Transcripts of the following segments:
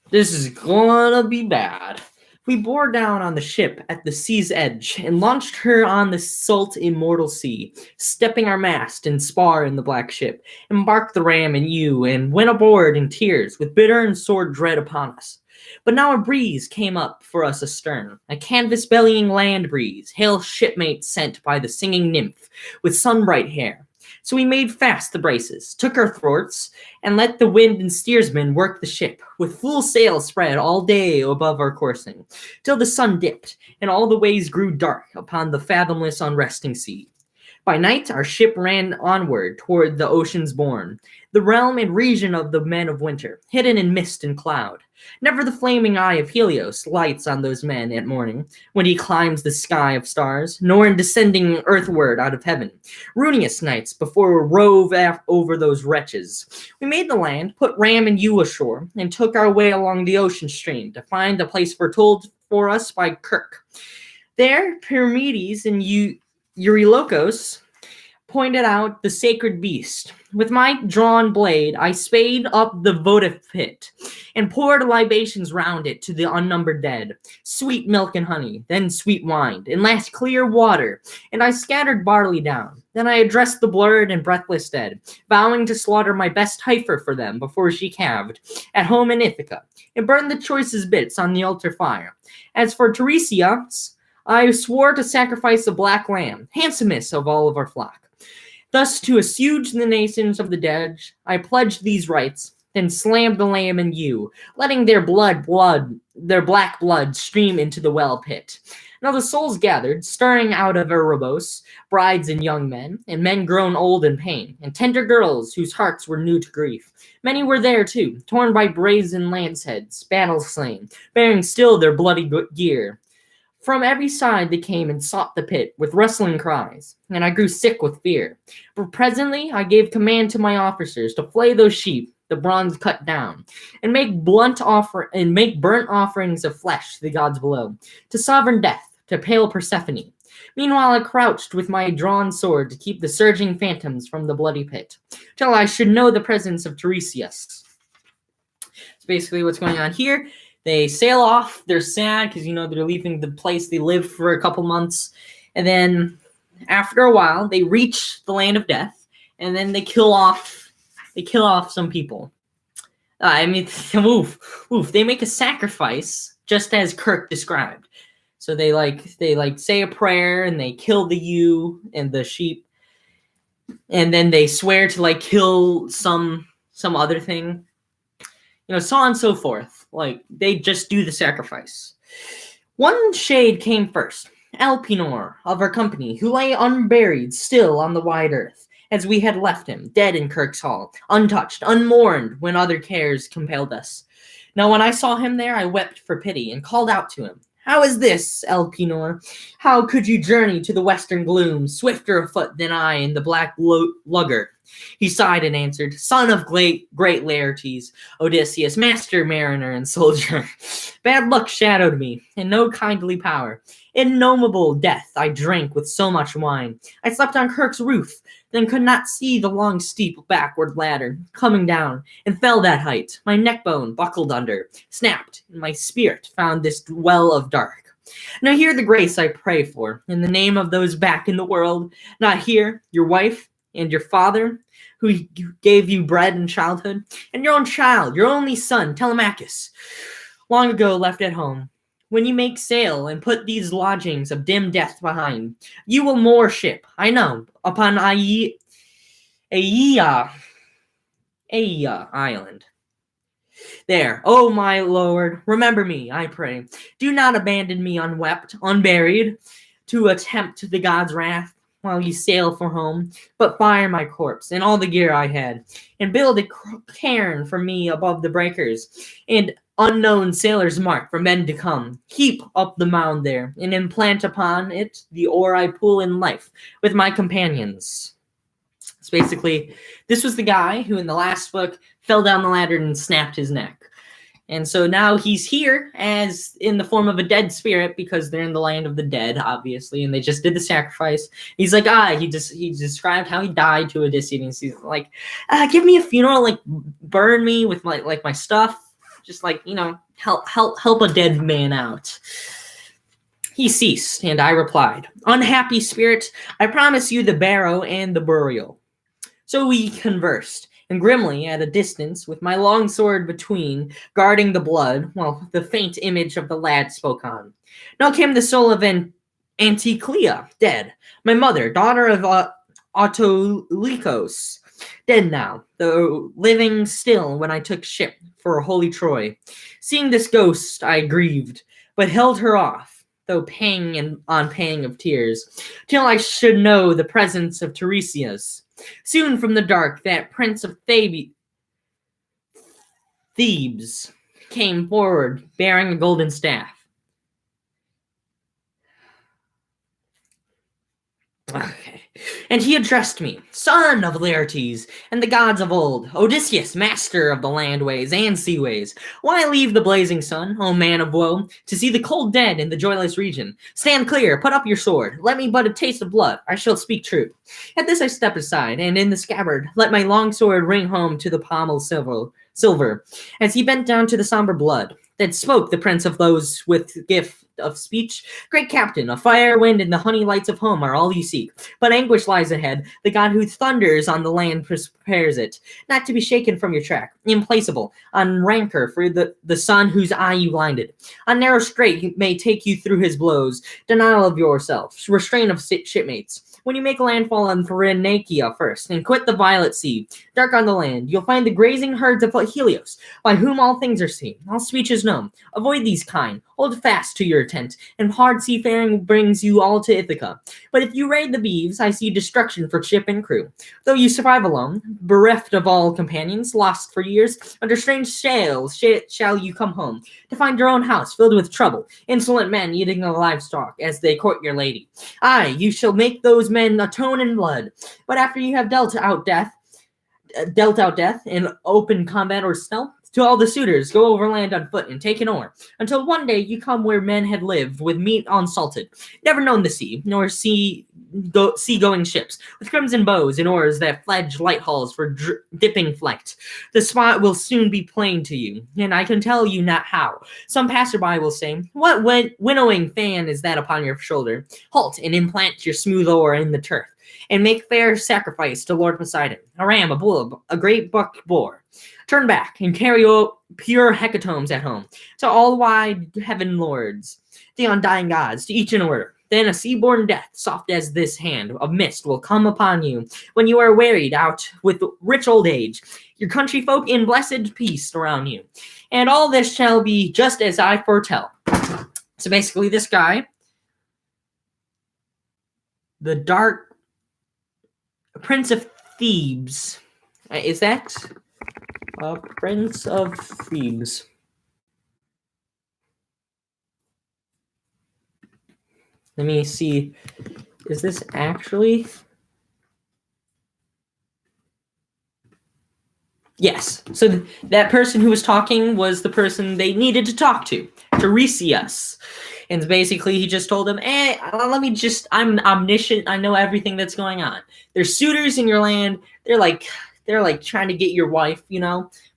This is gonna be bad. We bore down on the ship at the sea's edge and launched her on the salt immortal sea, stepping our mast and spar in the black ship, embarked the ram and you, and went aboard in tears, with bitter and sore dread upon us. But now a breeze came up for us astern, a canvas-bellying land breeze, hail shipmate sent by the singing nymph, with sun-bright hair. So we made fast the braces, took our thwarts, and let the wind and steersman work the ship, with full sail spread all day above our coursing, till the sun dipped, and all the ways grew dark upon the fathomless unresting sea. By night our ship ran onward toward the ocean's bourne, the realm and region of the men of winter, hidden in mist and cloud. Never the flaming eye of Helios lights on those men at morning, when he climbs the sky of stars, nor in descending earthward out of heaven. Ruinous nights before we rove over those wretches. We made the land, put ram and ewe ashore, and took our way along the ocean stream to find the place foretold for us by Kirk. There, Pyramides and Eurylochus pointed out the sacred beast. With my drawn blade, I spade up the votive pit and poured libations round it to the unnumbered dead. Sweet milk and honey, then sweet wine, and last clear water, and I scattered barley down. Then I addressed the blurred and breathless dead, vowing to slaughter my best heifer for them before she calved, at home in Ithaca, and burned the choicest bits on the altar fire. As for Tiresias, I swore to sacrifice a black lamb, handsomest of all of our flock. Thus, to assuage the nations of the dead, I pledged these rites, then slammed the lamb and ewe, letting their black blood stream into the well pit. Now the souls gathered, stirring out of Erebos, brides and young men, and men grown old in pain, and tender girls whose hearts were new to grief. Many were there too, torn by brazen lance heads, battle slain, bearing still their bloody gear. From every side they came and sought the pit with rustling cries, and I grew sick with fear. But presently I gave command to my officers to flay those sheep, the bronze cut down, and make burnt offerings of flesh to the gods below, to sovereign death, to pale Persephone. Meanwhile I crouched with my drawn sword to keep the surging phantoms from the bloody pit, till I should know the presence of Tiresias. That's basically what's going on here. They sail off. They're sad because, they're leaving the place they lived for a couple months. And then after a while, they reach the land of death. And then they kill off some people. Oof. They make a sacrifice, just as Kirk described. So they say a prayer and they kill the ewe and the sheep. And then they swear to kill some other thing. So on and so forth. They just do the sacrifice. One shade came first, Elpenor of our company, who lay unburied still on the wide earth, as we had left him, dead in Kirk's hall, untouched, unmourned, when other cares compelled us. Now when I saw him there, I wept for pity, and called out to him, "How is this, Elpenor? How could you journey to the western gloom, swifter of foot than I in the black lugger?" He sighed and answered, "Son of great Laertes, Odysseus, master mariner and soldier. Bad luck shadowed me, and no kindly power. Innomable death I drank with so much wine. I slept on Kirk's roof, then could not see the long steep backward ladder coming down, and fell that height. My neck bone buckled under, snapped, and my spirit found this well of dark. Now hear the grace I pray for, in the name of those back in the world, not here, your wife, and your father, who gave you bread in childhood, and your own child, your only son, Telemachus, long ago left at home. When you make sail and put these lodgings of dim death behind, you will moor ship, I know, upon Aia Island. There, oh my lord, remember me, I pray. Do not abandon me unwept, unburied, to attempt the god's wrath while you sail for home, but fire my corpse and all the gear I had, and build a cairn for me above the breakers, and unknown sailor's mark for men to come. Heap up the mound there, and implant upon it the ore I pull in life with my companions. So basically, this was the guy who in the last book fell down the ladder and snapped his neck. And so now he's here as in the form of a dead spirit because they're in the land of the dead, obviously, and they just did the sacrifice. He's like, he described how he died to Odysseus. He's like, give me a funeral, burn me with my stuff, just like, help a dead man out. He ceased, and I replied, "Unhappy spirit, I promise you the barrow and the burial." So we conversed, and grimly at a distance, with my long sword between, guarding the blood, while the faint image of the lad spoke on. Now came the soul of Anticlea, dead, my mother, daughter of Autolycos, dead now, though living still when I took ship for holy Troy. Seeing this ghost, I grieved, but held her off, though pang on pang of tears, till I should know the presence of Tiresias. Soon from the dark, that prince of Thebes came forward, bearing a golden staff. Okay. And he addressed me, "Son of Laertes, and the gods of old, Odysseus, master of the landways and seaways, why leave the blazing sun, O man of woe, to see the cold dead in the joyless region? Stand clear, put up your sword, let me but a taste of blood, I shall speak truth." At this I stepped aside, and in the scabbard let my long sword ring home to the pommel silver, as he bent down to the somber blood. Then spoke the prince of those with gift of speech, "Great captain, a fire, wind, and the honey lights of home are all you seek. But anguish lies ahead. The god who thunders on the land prepares it, not to be shaken from your track, implacable, on rancor for the sun whose eye you blinded. On narrow strait may take you through his blows, denial of yourself, restraint of shipmates. When you make landfall on Pharinacia first, and quit the violet sea, dark on the land, you'll find the grazing herds of Helios, by whom all things are seen, all speech is known. Avoid these kind, hold fast to your tent, and hard seafaring brings you all to Ithaca. But if you raid the beeves, I see destruction for ship and crew. Though you survive alone, bereft of all companions, lost for years, under strange sails shall you come home, to find your own house filled with trouble, insolent men eating the livestock as they court your lady. Aye, you shall make those men atone in blood. But after you have dealt out death in open combat or stealth, to all the suitors, go overland on foot and take an oar, until one day you come where men had lived, with meat unsalted, never known the sea, nor sea-going ships, with crimson bows and oars that fledge light hulls for dipping flecked. The spot will soon be plain to you, and I can tell you not how. Some passerby will say, "What winnowing fan is that upon your shoulder? Halt, and implant your smooth oar in the turf, and make fair sacrifice to Lord Poseidon, a ram, a bull, a great buck boar. Turn back, and carry pure hecatombs at home, to all wide heaven lords, the undying gods, to each in order. Then a sea-born death, soft as this hand of mist, will come upon you, when you are wearied out with rich old age, your country folk in blessed peace around you. And all this shall be just as I foretell." So basically this guy, the dark Prince of Thebes, is that Prince of Thebes? Let me see. Is this actually? Yes. So that person who was talking was the person they needed to talk to, Tiresias. And basically he just told them, I'm omniscient. I know everything that's going on. There's suitors in your land. They're like trying to get your wife,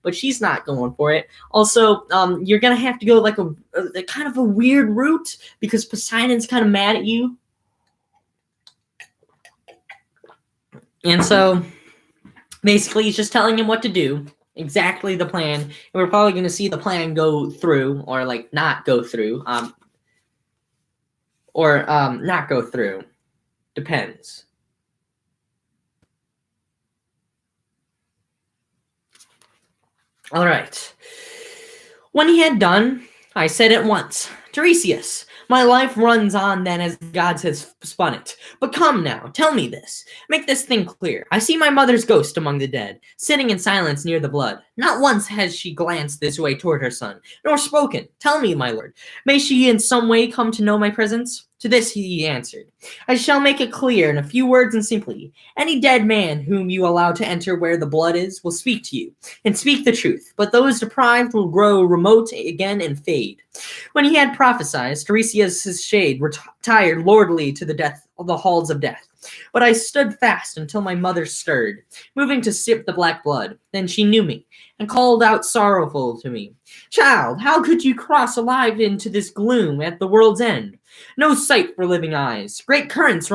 but she's not going for it. Also, you're going to have to go like a kind of a weird route, because Poseidon's kind of mad at you. And so basically he's just telling him what to do, exactly the plan. And we're probably going to see the plan go through, or like not go through, not go through. Depends. All right. When he had done, I said at once, "Tiresias, my life runs on then as God has spun it. But come now, tell me this. Make this thing clear. I see my mother's ghost among the dead, sitting in silence near the blood. Not once has she glanced this way toward her son, nor spoken. Tell me, my lord, may she in some way come to know my presence?" To this he answered, "I shall make it clear in a few words and simply. Any dead man whom you allow to enter where the blood is will speak to you, and speak the truth, but those deprived will grow remote again and fade." When he had prophesied, Tiresias' shade retired lordly to the halls of death. But I stood fast until my mother stirred, moving to sip the black blood. Then she knew me, and called out sorrowful to me, "Child, how could you cross alive into this gloom at the world's end? No sight for living eyes. Great currents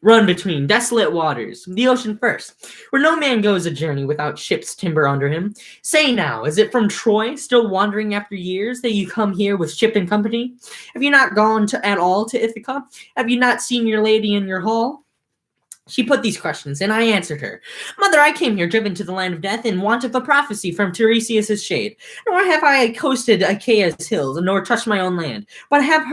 run between desolate waters, the ocean first, where no man goes a journey without ship's timber under him. Say now, is it from Troy, still wandering after years, that you come here with ship and company? Have you not gone at all to Ithaca? Have you not seen your lady in your hall?" She put these questions, and I answered her. "Mother, I came here driven to the land of death in want of a prophecy from Tiresias' shade. Nor have I coasted Achaea's hills, nor touched my own land, but have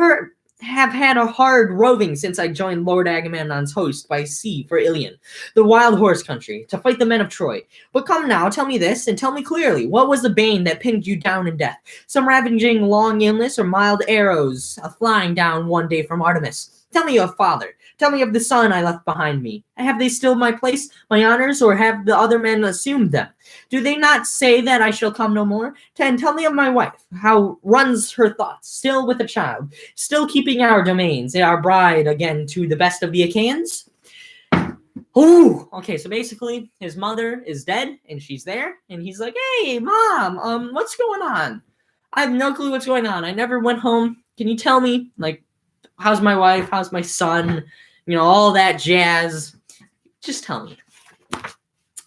had a hard roving since I joined Lord Agamemnon's host by sea for Ilion, the wild horse country, to fight the men of Troy. But come now, tell me this, and tell me clearly, what was the bane that pinned you down in death? Some ravaging long illness, or mild arrows flying down one day from Artemis? Tell me of father. Tell me of the son I left behind me. Have they still my place, my honors, or have the other men assumed them? Do they not say that I shall come no more? Tell me of my wife, how runs her thoughts, still with a child, still keeping our domains, and our bride again to the best of the Achaeans?" Ooh, okay, so basically his mother is dead, and she's there, and he's like, "Hey, Mom, what's going on? I have no clue what's going on. I never went home. Can you tell me, like, how's my wife? How's my son? All that jazz. Just tell me."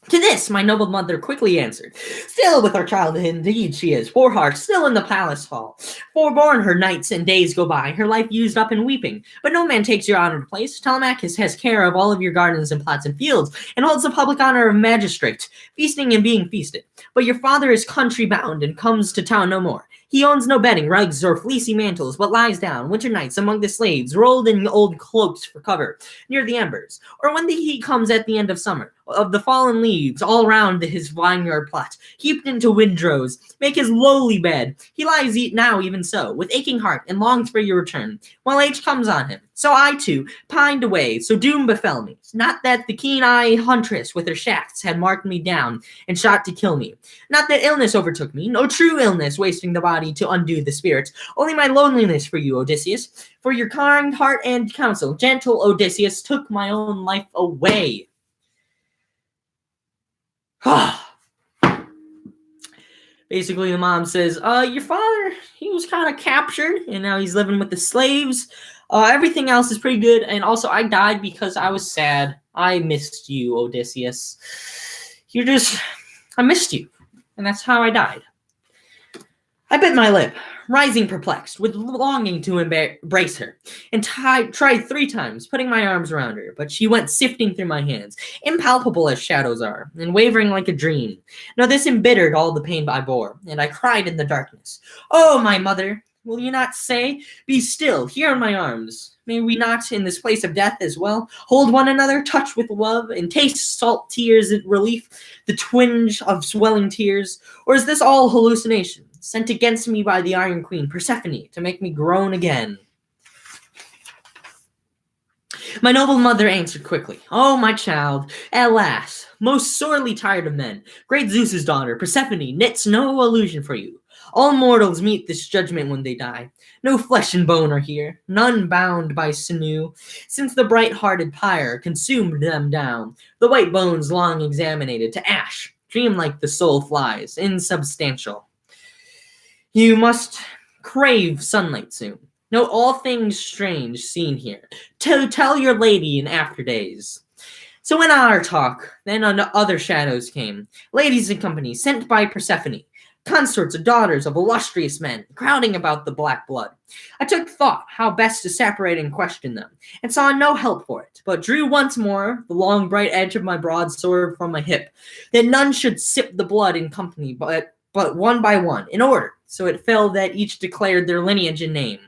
To this, my noble mother quickly answered, "Still with her child indeed she is, poor heart, still in the palace hall. Forborn her nights and days go by, her life used up in weeping. But no man takes your honored place. Telemachus has care of all of your gardens and plots and fields, and holds the public honor of magistrate, feasting and being feasted. But your father is country bound, and comes to town no more. He owns no bedding, rugs, or fleecy mantles, but lies down winter nights among the slaves, rolled in old cloaks for cover, near the embers. Or when the heat comes at the end of summer, of the fallen leaves all round his vineyard plot, heaped into windrows, make his lowly bed. He lies now even so, with aching heart, and longs for your return, while age comes on him. So I, too, pined away, so doom befell me. Not that the keen-eyed huntress with her shafts had marked me down and shot to kill me. Not that illness overtook me, no true illness wasting the body to undo the spirit. Only my loneliness for you, Odysseus. For your kind heart and counsel, gentle Odysseus, took my own life away." Basically, the mom says, your father, he was kind of captured, and now he's living with the slaves. Everything else is pretty good, and also I died because I was sad. I missed you, Odysseus. I missed you, and that's how I died. I bit my lip, rising perplexed, with longing to embrace her, and tried 3 times, putting my arms around her, but she went sifting through my hands, impalpable as shadows are, and wavering like a dream. Now this embittered all the pain I bore, and I cried in the darkness, "Oh, my mother, will you not say, 'Be still, here in my arms'? May we not, in this place of death as well, hold one another, touch with love, and taste salt tears at relief, the twinge of swelling tears? Or is this all hallucination, sent against me by the Iron Queen, Persephone, to make me groan again?" My noble mother answered quickly, "Oh, my child, alas, most sorely tired of men, great Zeus's daughter, Persephone, knits no illusion for you. All mortals meet this judgment when they die. No flesh and bone are here, none bound by sinew, since the bright-hearted pyre consumed them down, the white bones long examined to ash, dream like the soul flies, insubstantial. You must crave sunlight soon. Note all things strange seen here. Tell your lady in after days." So in our talk, then other shadows came, ladies in company, sent by Persephone, consorts of daughters of illustrious men, crowding about the black blood. I took thought how best to separate and question them, and saw no help for it, but drew once more the long bright edge of my broadsword from my hip, that none should sip the blood in company, but one by one, in order, so it fell that each declared their lineage and name.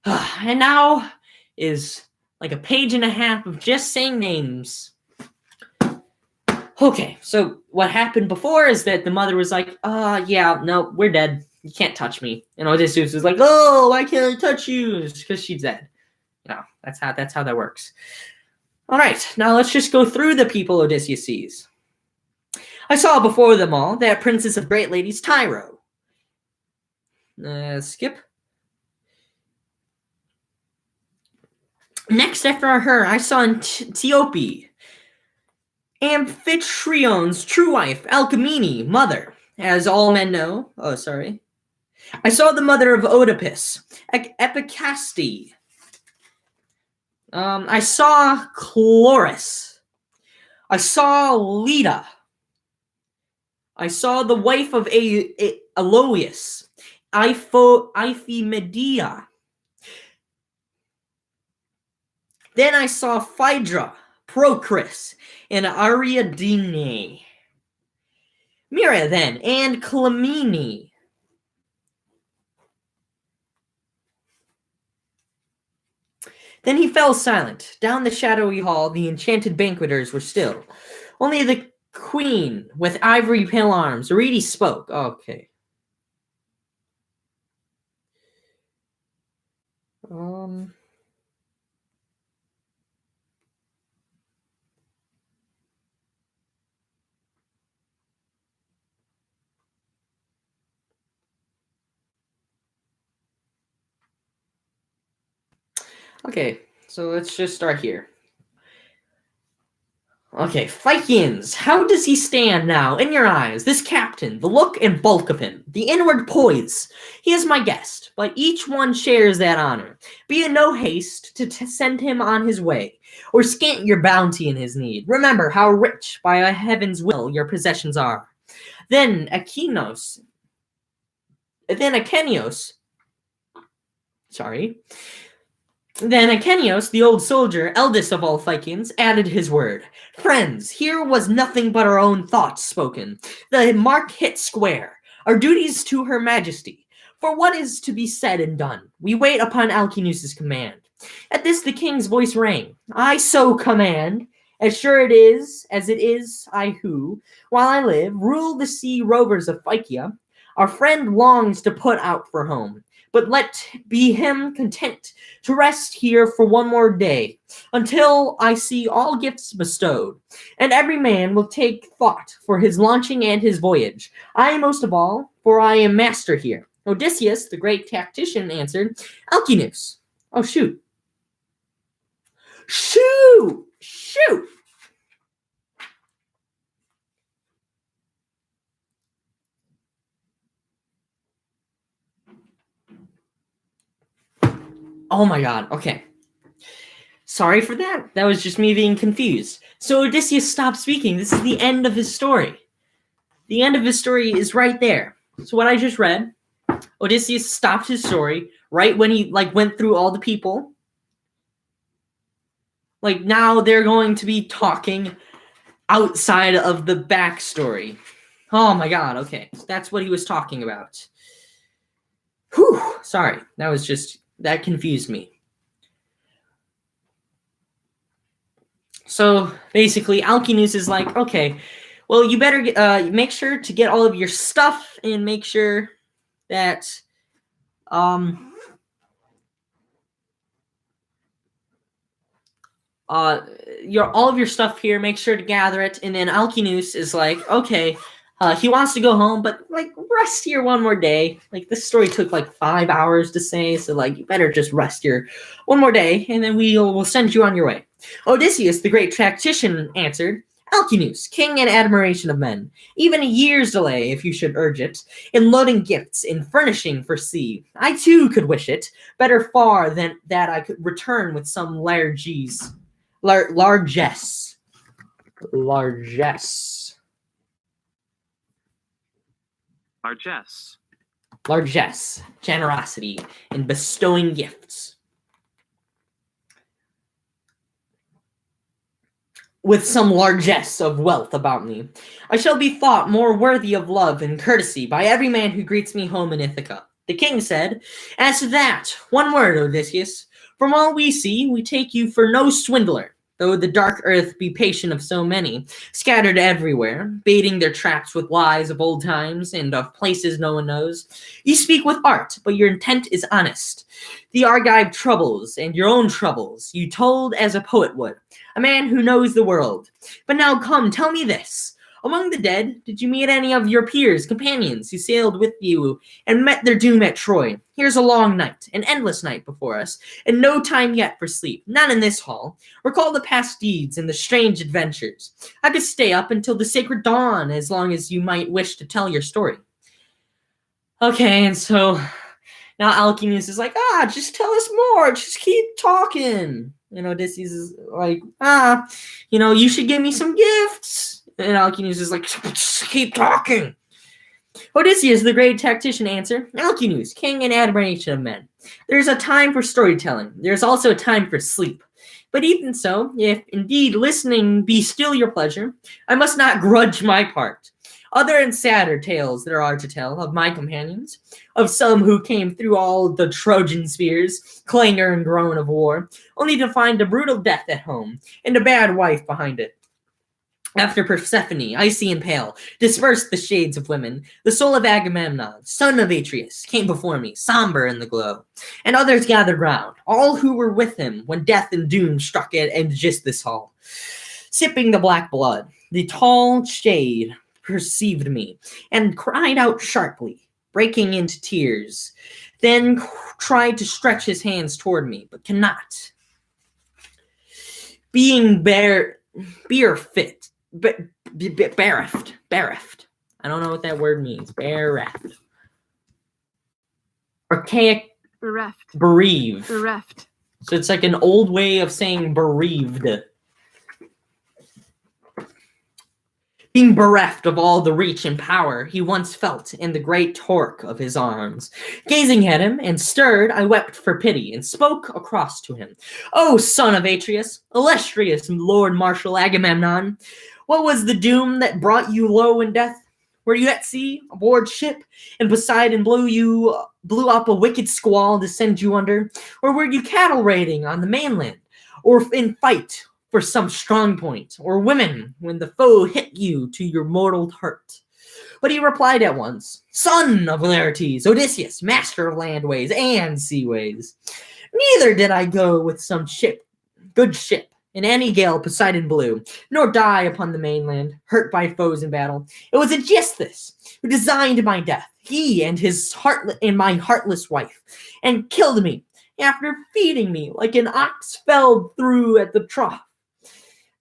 And now is like a page and a half of just saying names. Okay, so what happened before is that the mother was like, yeah, no, we're dead. You can't touch me. And Odysseus was like, "Oh, why can't I touch you?" It's because she's dead. That's how that works. All right, now let's just go through the people Odysseus sees. I saw before them all that princess of great ladies, Tyro. Skip. Next after her, I saw Antiope, Amphitrion's true wife, Alcmene, mother, as all men know. Oh, sorry. I saw the mother of Oedipus, Epicaste. I saw Chloris. I saw Leda. I saw the wife of Aloeus, Iphimedea. Then I saw Phaedra, Procris, and Ariadne. Mira then, and Clymene. Then he fell silent. Down the shadowy hall, the enchanted banqueters were still. Only the queen, with ivory pale arms, Arete spoke. Okay. Okay, so let's just start here. Okay, Phycians, how does he stand now in your eyes, this captain, the look and bulk of him, the inward poise? He is my guest, but each one shares that honor. Be in no haste to send him on his way, or scant your bounty in his need. Remember how rich by a heaven's will your possessions are. Then Achenios, Then Achenios, the old soldier, eldest of all Phycians, added his word. Friends, here was nothing but our own thoughts spoken. The mark hit square. Our duties to her majesty. For what is to be said and done? We wait upon Alcinous' command. At this the king's voice rang. I so command. As sure it is, I who, while I live, rule the sea rovers of Phycia. Our friend longs to put out for home. But let be him content to rest here for one more day, until I see all gifts bestowed, and every man will take thought for his launching and his voyage. I most of all, for I am master here. Odysseus, the great tactician, answered, Alcinous. Oh, shoot. Shoot! Oh my god, okay. Sorry for that. That was just me being confused. So Odysseus stopped speaking. This is the end of his story. The end of his story is right there. So what I just read, Odysseus stopped his story right when he went through all the people. Now they're going to be talking outside of the backstory. Oh my god, okay. That's what he was talking about. Whew, sorry. That confused me. So basically, Alcinous is like, okay, well, you better make sure to get all of your stuff and make sure that all of your stuff here. Make sure to gather it. And then Alcinous is like, okay, he wants to go home, but rest here one more day. This story took 5 hours to say, so you better just rest here one more day, and then we'll send you on your way. Odysseus, the great tactician, answered, Alcinous, king and admiration of men, even a year's delay, if you should urge it, in loading gifts, in furnishing for sea. I too could wish it, better far than that I could return with some largesse. Largesse, generosity, in bestowing gifts. With some largesse of wealth about me, I shall be thought more worthy of love and courtesy by every man who greets me home in Ithaca. The king said, As to that, one word, Odysseus. From all we see, we take you for no swindler, though the dark earth be patient of so many, scattered everywhere, baiting their traps with lies of old times and of places no one knows. You speak with art, but your intent is honest. The Argive troubles and your own troubles you told as a poet would, a man who knows the world. But now come, tell me this. Among the dead, did you meet any of your peers, companions who sailed with you and met their doom at Troy? Here's a long night, an endless night before us, and no time yet for sleep. None in this hall. Recall the past deeds and the strange adventures. I could stay up until the sacred dawn as long as you might wish to tell your story. Okay, and so now Alcinous is like, just tell us more. Just keep talking. And Odysseus is like, you should give me some gifts. And Alcinous is like, keep talking. Odysseus, the great tactician, answered, Alcinous, king and admiration of men. There's a time for storytelling. There's also a time for sleep. But even so, if indeed listening be still your pleasure, I must not grudge my part. Other and sadder tales there are to tell of my companions, of some who came through all the Trojan spears, clangor and groan of war, only to find a brutal death at home, and a bad wife behind it. After Persephone, icy and pale, dispersed the shades of women, the soul of Agamemnon, son of Atreus, came before me, somber in the glow. And others gathered round, all who were with him when death and doom struck at Aegisthus' hall. Sipping the black blood, the tall shade perceived me, and cried out sharply, breaking into tears, then tried to stretch his hands toward me, but cannot. Being bereft. I don't know what that word means. Bereft. Archaic. Bereft. Bereaved. Bereft. So it's like an old way of saying bereaved. Being bereft of all the reach and power he once felt in the great torque of his arms. Gazing at him and stirred, I wept for pity and spoke across to him. O son of Atreus, illustrious Lord Marshal Agamemnon, what was the doom that brought you low in death? Were you at sea, aboard ship, and Poseidon blew up a wicked squall to send you under? Or were you cattle raiding on the mainland, or in fight for some strong point, or women when the foe hit you to your mortal hurt? But he replied at once, Son of Laertes, Odysseus, master of landways and seaways. Neither did I go with some good ship, in any gale Poseidon blew, nor die upon the mainland, hurt by foes in battle. It was Aegisthus who designed my death, he and my heartless wife, and killed me after feeding me like an ox felled through at the trough.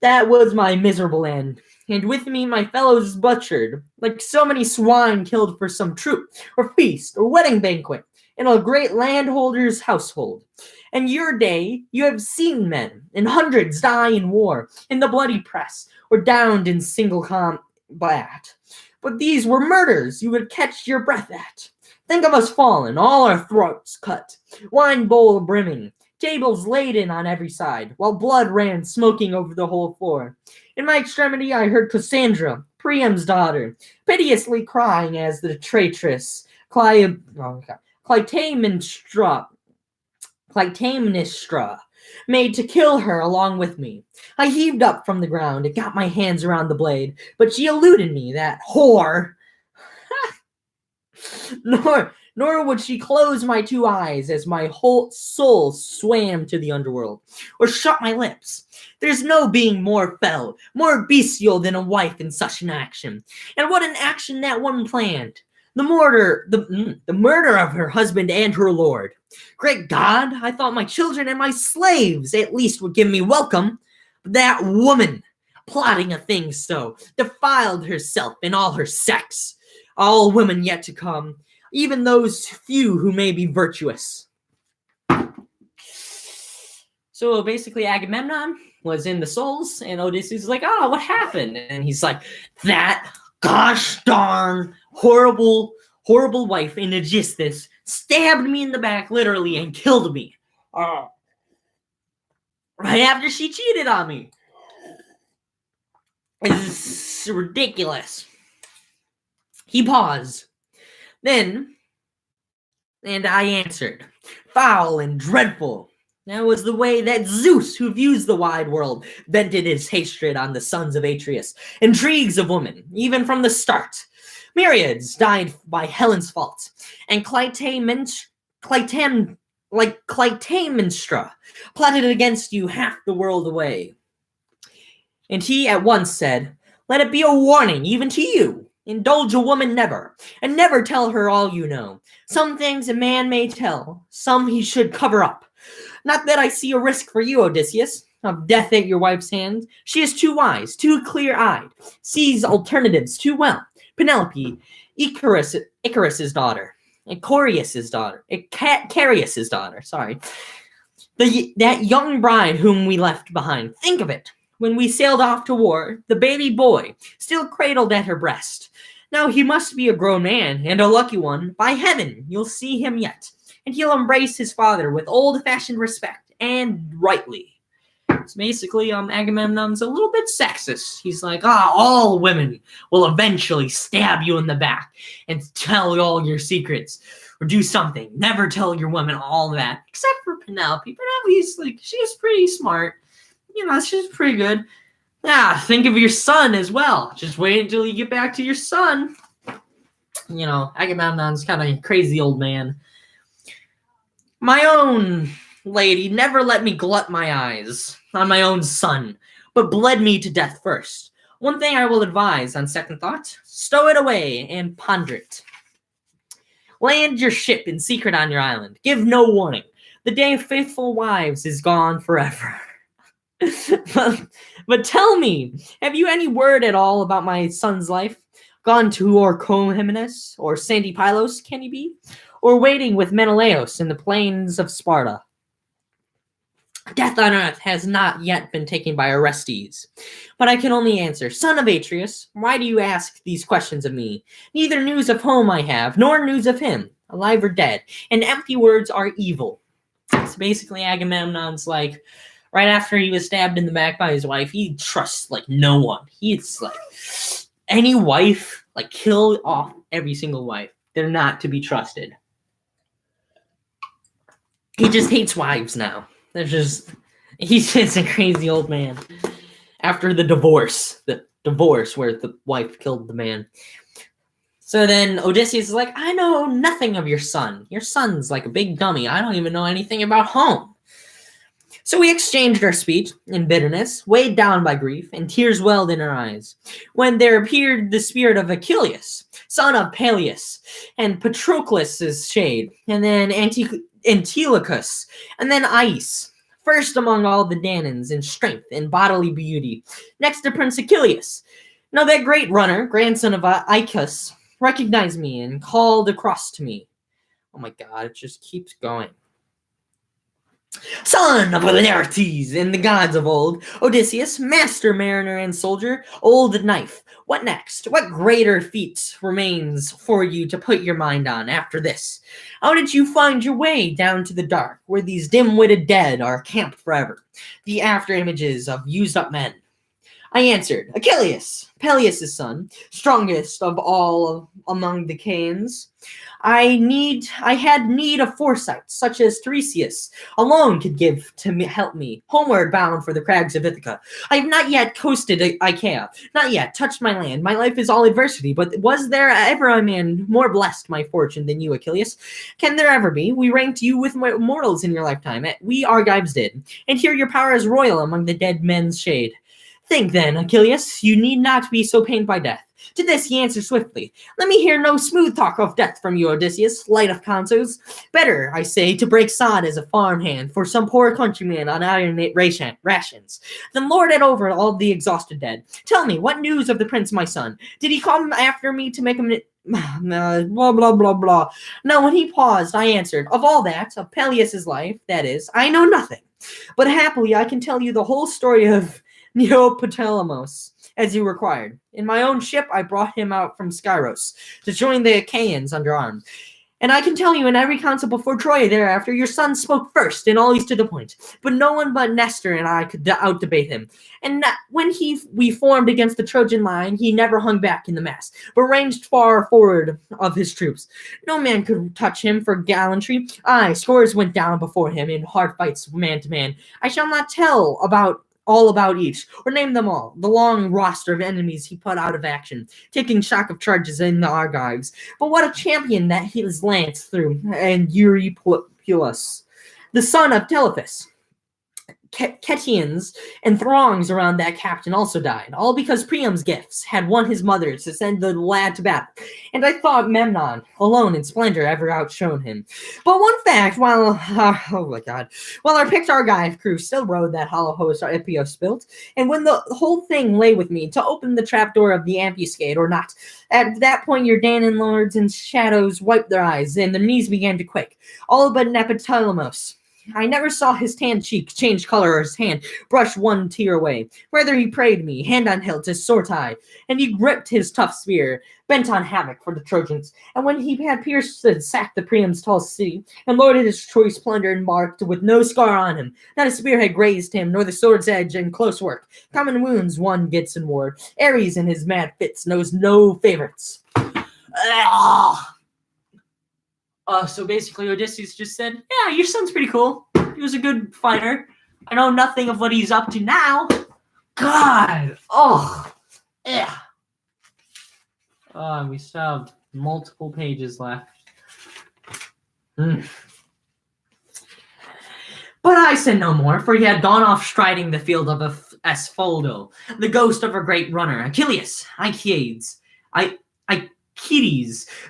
That was my miserable end, and with me my fellows butchered, like so many swine killed for some troop, or feast, or wedding banquet, in a great landholder's household. In your day, you have seen men, in hundreds, die in war, in the bloody press, or downed in single combat. But these were murders you would catch your breath at. Think of us fallen, all our throats cut, wine bowl brimming, tables laden on every side, while blood ran smoking over the whole floor. In my extremity I heard Cassandra, Priam's daughter, piteously crying as the traitress Clytemnestra made to kill her along with me. I heaved up from the ground and got my hands around the blade, but she eluded me, that whore. Nor would she close my two eyes as my whole soul swam to the underworld, or shut my lips. There's no being more fell, more bestial than a wife in such an action. And what an action that one planned! The murder of her husband and her lord. Great God, I thought my children and my slaves at least would give me welcome. But that woman, plotting a thing so, defiled herself and all her sex. All women yet to come, even those few who may be virtuous. So basically Agamemnon was in the souls, and Odysseus is like, what happened? And he's like, that gosh darn horrible wife in Aegisthus stabbed me in the back, literally, and killed me. Right after she cheated on me. It's ridiculous. He paused. Then, and I answered, foul and dreadful. That was the way that Zeus, who views the wide world, vented his hatred on the sons of Atreus. Intrigues of women, even from the start. Myriads died by Helen's fault, and Clytemnestra plotted against you half the world away. And he at once said, Let it be a warning even to you. Indulge a woman never, and never tell her all you know. Some things a man may tell, some he should cover up. Not that I see a risk for you, Odysseus, of death at your wife's hands. She is too wise, too clear-eyed, sees alternatives too well. Penelope, Icarus's daughter, and Carius's daughter, sorry. That young bride whom we left behind. Think of it. When we sailed off to war, the baby boy still cradled at her breast. Now he must be a grown man, and a lucky one. By heaven, you'll see him yet. And he'll embrace his father with old-fashioned respect, and rightly. So basically, Agamemnon's a little bit sexist. He's like, all women will eventually stab you in the back and tell all your secrets. Or do something. Never tell your women all that. Except for Penelope. Penelope's like, she's pretty smart. She's pretty good. Think of your son as well. Just wait until you get back to your son. Agamemnon's kind of a crazy old man. My own lady never let me glut my eyes on my own son, but bled me to death first. One thing I will advise on second thought, stow it away and ponder it. Land your ship in secret on your island. Give no warning. The day of faithful wives is gone forever. but tell me, have you any word at all about my son's life? Gone to Orchomenus or Sandy Pylos, can he be? Or waiting with Menelaus in the plains of Sparta? Death on earth has not yet been taken by Orestes. But I can only answer, son of Atreus, why do you ask these questions of me? Neither news of home I have, nor news of him, alive or dead, and empty words are evil. So basically Agamemnon's like, right after he was stabbed in the back by his wife, he trusts no one. He's like, any wife, kill off every single wife. They're not to be trusted. He just hates wives now. He's just a crazy old man. After the divorce where the wife killed the man. So then Odysseus is like, I know nothing of your son. Your son's like a big dummy. I don't even know anything about home. So we exchanged our speech in bitterness, weighed down by grief, and tears welled in our eyes, when there appeared the spirit of Achilles, son of Peleus, and Patroclus' shade, and then Antilochus, and then Ais, first among all the Danaans in strength and bodily beauty, next to Prince Achilles. Now that great runner, grandson of Aeacus, recognized me and called across to me. Oh my god, it just keeps going. Son of Laertes and the gods of old, Odysseus, master mariner and soldier, old knife. What next? What greater feat remains for you to put your mind on after this? How did you find your way down to the dark, where these dim-witted dead are camped forever, the after-images of used-up men? I answered, Achilles, Peleus' son, strongest of all among the Achaeans. I had need of foresight, such as Tiresias alone could give to help me, homeward bound for the crags of Ithaca. I have not yet coasted Achaea, not yet touched my land. My life is all adversity, but was there ever a man more blessed my fortune than you, Achilles? Can there ever be? We ranked you with mortals in your lifetime. We Argives did, and here your power is royal among the dead men's shade. Think then, Achilles, you need not be so pained by death. To this he answered swiftly, let me hear no smooth talk of death from you, Odysseus, light of consos. Better, I say, to break sod as a farmhand for some poor countryman on iron rations, than lord it over all the exhausted dead. Tell me, what news of the prince, my son? Did he come after me to make him... blah, blah, blah, blah. Now, when he paused, I answered, of all that, of Peleus' life, that is, I know nothing. But happily I can tell you the whole story of Neoptolemus, as you required. In my own ship, I brought him out from Skyros to join the Achaeans under arms. And I can tell you in every council before Troy thereafter, your son spoke first and always to the point. But no one but Nestor and I could out-debate him. And when we formed against the Trojan line, he never hung back in the mass, but ranged far forward of his troops. No man could touch him for gallantry. Aye, scores went down before him in hard fights man to man. I shall not tell all about each, or name them all, the long roster of enemies he put out of action, taking shock of charges in the Argives. But what a champion that his lance through, and Eurypylus, the son of Telephus. Chetians and throngs around that captain also died, all because Priam's gifts had won his mother to send the lad to battle, and I thought Memnon, alone in splendor, ever outshone him. But one fact, oh my god, while our picked Argive crew still rode that hollow host our Epios built, and when the whole thing lay with me to open the trapdoor of the ambuscade or not, at that point your Danaan lords and shadows wiped their eyes, and their knees began to quake, all but Neoptolemus. I never saw his tanned cheek change color or his hand brush one tear away. Rather, he prayed me, hand on hilt, his sword high, and he gripped his tough spear, bent on havoc for the Trojans. And when he had pierced and sacked the Priam's tall city, and loaded his choice plunder and marked with no scar on him, not a spear had grazed him, nor the sword's edge in close work. Common wounds one gets in war. Ares in his mad fits knows no favorites. So basically Odysseus just said, yeah, your son's pretty cool. He was a good fighter. I know nothing of what he's up to now. God. Yeah. We still have multiple pages left. But I said no more, for he had gone off striding the field of Asphaldo, the ghost of a great runner, Achilles,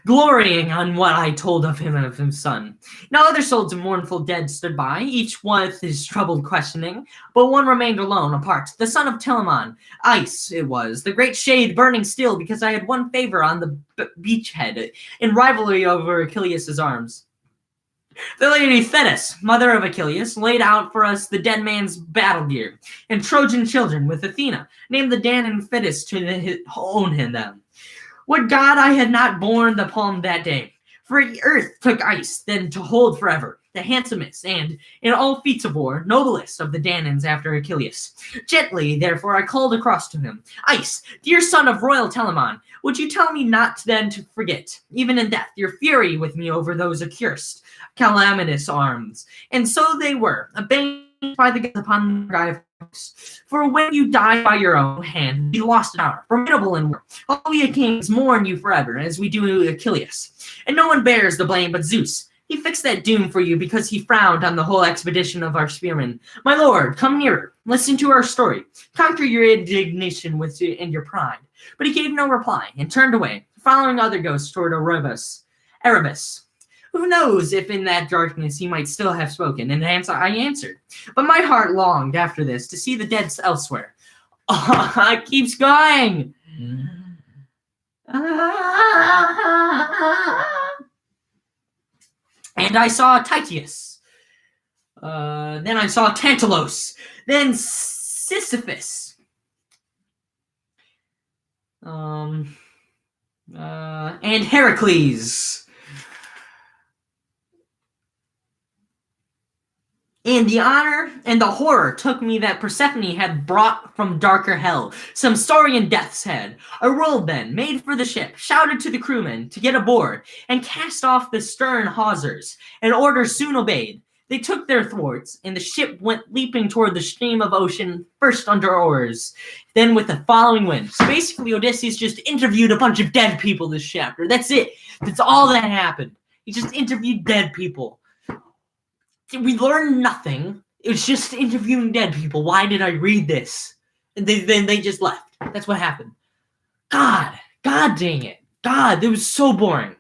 glorying on what I told of his son. Now other souls of mournful dead stood by, each with his troubled questioning, but one remained alone, apart, the son of Telamon. Ice it was, the great shade burning still, because I had won favor on the beachhead, in rivalry over Achilles' arms. The lady Thetis, mother of Achilles, laid out for us the dead man's battle gear, and Trojan children with Athena, named the Danaan Thetis to own him them. Would God I had not borne the palm that day, for earth took ice then to hold forever, the handsomest and, in all feats of war, noblest of the Danaans after Achilles. Gently, therefore, I called across to him, Ice, dear son of royal Telamon, would you tell me not then to forget, even in death, your fury with me over those accursed, calamitous arms? And so they were, abased by the gods upon the guy of for when you die by your own hand, you lost an hour, formidable in war. All we kings mourn you forever, as we do Achilles. And no one bears the blame but Zeus. He fixed that doom for you because he frowned on the whole expedition of our spearmen. My lord, come nearer. Listen to our story. Conquer your indignation and your pride. But he gave no reply and turned away, following other ghosts toward Erebus. Who knows if in that darkness he might still have spoken, and I answered. But my heart longed after this to see the dead elsewhere. It keeps going. And I saw Tiresias. Then I saw Tantalos. Then Sisyphus. And Heracles. And the honor and the horror took me that Persephone had brought from darker hell, some saurian death's head. I rolled then, made for the ship, shouted to the crewmen to get aboard, and cast off the stern hawsers, an order soon obeyed. They took their thwarts, and the ship went leaping toward the stream of ocean, first under oars, then with the following wind. So basically, Odysseus just interviewed a bunch of dead people this chapter. That's it. That's all that happened. He just interviewed dead people. We learned nothing. It was just interviewing dead people. Why did I read this? And then they just left. That's what happened. God dang it. God, it was so boring.